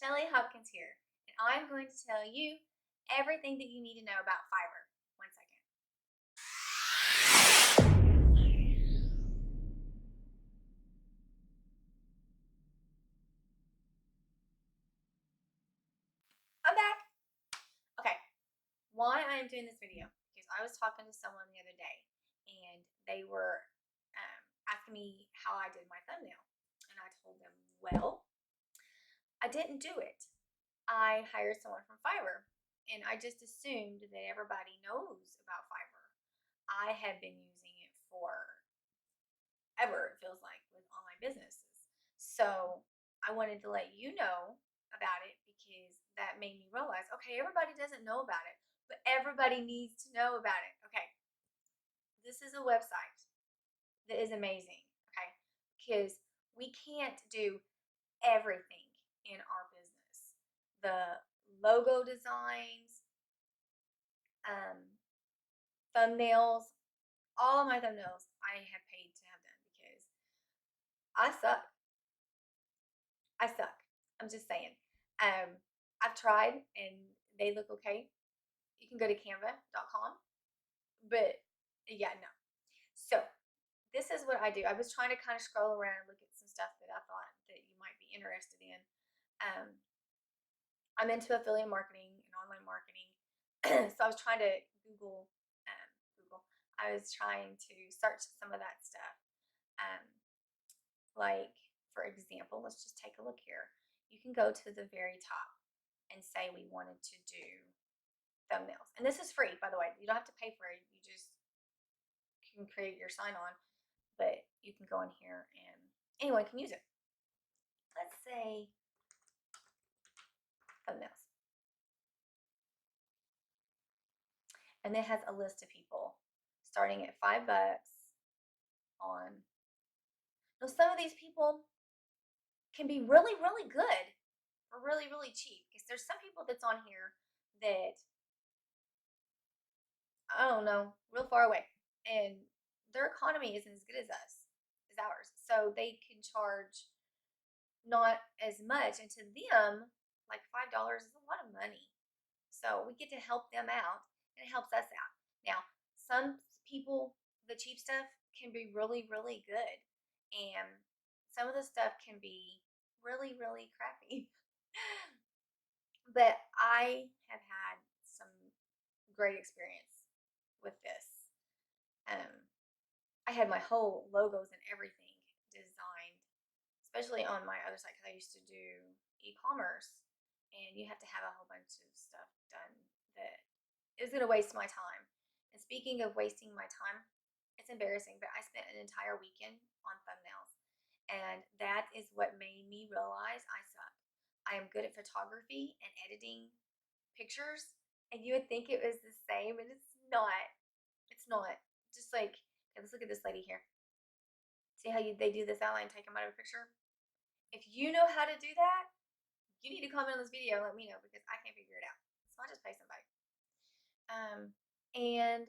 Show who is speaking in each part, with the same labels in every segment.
Speaker 1: Shelly Hopkins here, and I'm going to tell you everything that you need to know about Fiverr. 1 second. I'm back. Okay, why I am doing this video, because I was talking to someone the other day, and they were asking me how I did my thumbnail, and I told them, well, I didn't do it. I hired someone from Fiverr, and I just assumed that everybody knows about Fiverr. I have been using it for ever, it feels like, with online businesses. So I wanted to let you know about it because that made me realize, okay, everybody doesn't know about it, but everybody needs to know about it. Okay, this is a website that is amazing, okay, because we can't do everything in our business. The logo designs, thumbnails, all of my thumbnails I have paid to have done because I suck. I suck. I'm just saying. I've tried and they look okay. You can go to canva.com, but yeah, no. So this is what I do. I was trying to kind of scroll around and look at some stuff that I thought that you might be interested in. I'm into affiliate marketing and online marketing, so I was trying to Google. I was trying to search some of that stuff. Um, like for example, let's just take a look here. You can go to the very top and say we wanted to do thumbnails. And this is free, by the way. You don't have to pay for it. You just can create your sign on, but you can go in here and anyone can use it. Let's say thumbnails. And it has a list of people starting at $5 on. Now, some of these people can be really, really good for really, really cheap. Because there's some people that's on here that, I don't know, real far away. And their economy isn't as good as ours. So they can charge not as much. And to them, like $5 is a lot of money. So we get to help them out and it helps us out. Now, some people, the cheap stuff can be really, really good. And some of the stuff can be really, really crappy. But I have had some great experience with this. I had my whole logos and everything designed, especially on my other side because I used to do e-commerce, and you have to have a whole bunch of stuff done that is going to waste my time. And speaking of wasting my time, it's embarrassing, but I spent an entire weekend on thumbnails, and that is what made me realize I suck. I am good at photography and editing pictures, and you would think it was the same, and it's not. It's not. Just like, okay, let's look at this lady here. See how they do this outline, take them out of a picture? If you know how to do that, you need to comment on this video and let me know because I can't figure it out. So I just pay somebody. And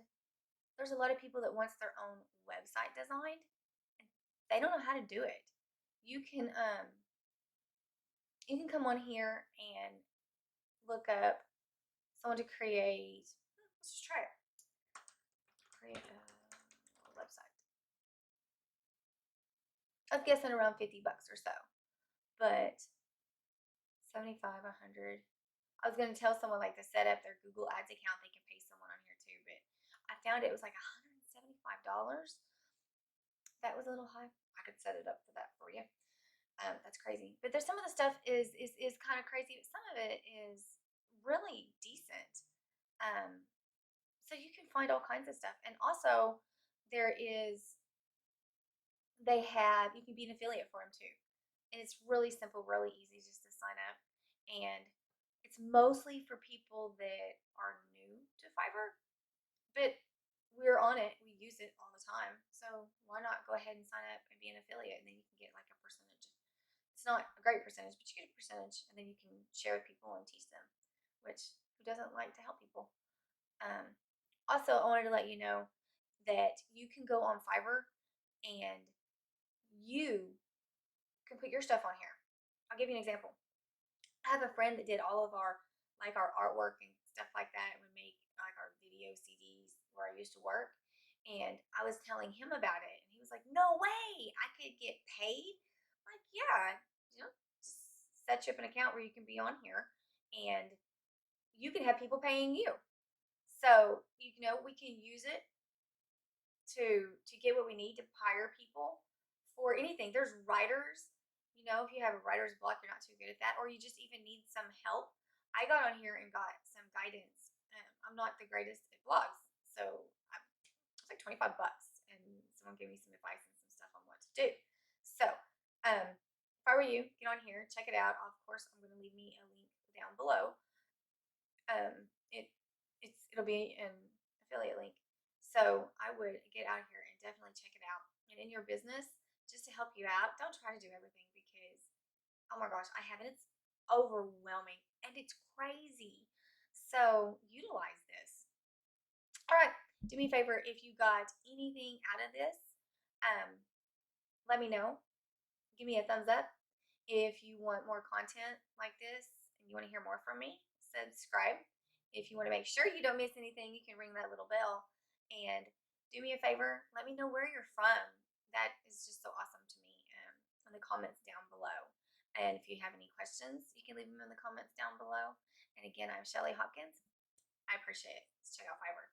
Speaker 1: there's a lot of people that wants their own website designed and they don't know how to do it. You can come on here and look up someone to create. Let's just try it. Create a website. I'm guessing around $50 or so, but 75, 100. I was going to tell someone like to set up their Google Ads account. They can pay someone on here too, but I found it was like $175. That was a little high. I could set it up for that for you. That's crazy. But there's some of the stuff is kind of crazy, but some of it is really decent. So you can find all kinds of stuff. And also there is, you can be an affiliate for them too. And it's really simple, really easy just to sign up. And it's mostly for people that are new to Fiverr, but we're on it. We use it all the time. So why not go ahead and sign up and be an affiliate, and then you can get like a percentage. It's not a great percentage, but you get a percentage, and then you can share with people and teach them, which who doesn't like to help people? Also, I wanted to let you know that you can go on Fiverr and you can put your stuff on here. I'll give you an example. I have a friend that did all of our artwork and stuff like that, and would make like our video CDs where I used to work. And I was telling him about it, and he was like, "No way, I could get paid." I'm like, yeah, just set you up an account where you can be on here, and you can have people paying you. So we can use it to get what we need to hire people for anything. There's writers, if you have a writer's block, you're not too good at that, or you just even need some help. I got on here and got some guidance. I'm not the greatest at blogs, so it's like 25 bucks, and someone gave me some advice and some stuff on what to do. So, if I were you, get on here, check it out. Of course, I'm going to leave me a link down below. It'll be an affiliate link. So I would get out here and definitely check it out. And in your business, just to help you out, don't try to do everything, because oh my gosh, I haven't. It's overwhelming and it's crazy. So utilize this. All right, do me a favor, if you got anything out of this, um, let me know. Give me a thumbs up. If you want more content like this and you want to hear more from me, subscribe. If you want to make sure you don't miss anything, you can ring that little bell. And do me a favor, let me know where you're from. That is just so awesome to me, in the comments down below. And if you have any questions, you can leave them in the comments down below. And again, I'm Shelly Hopkins. I appreciate it. Let's check out Fiverr.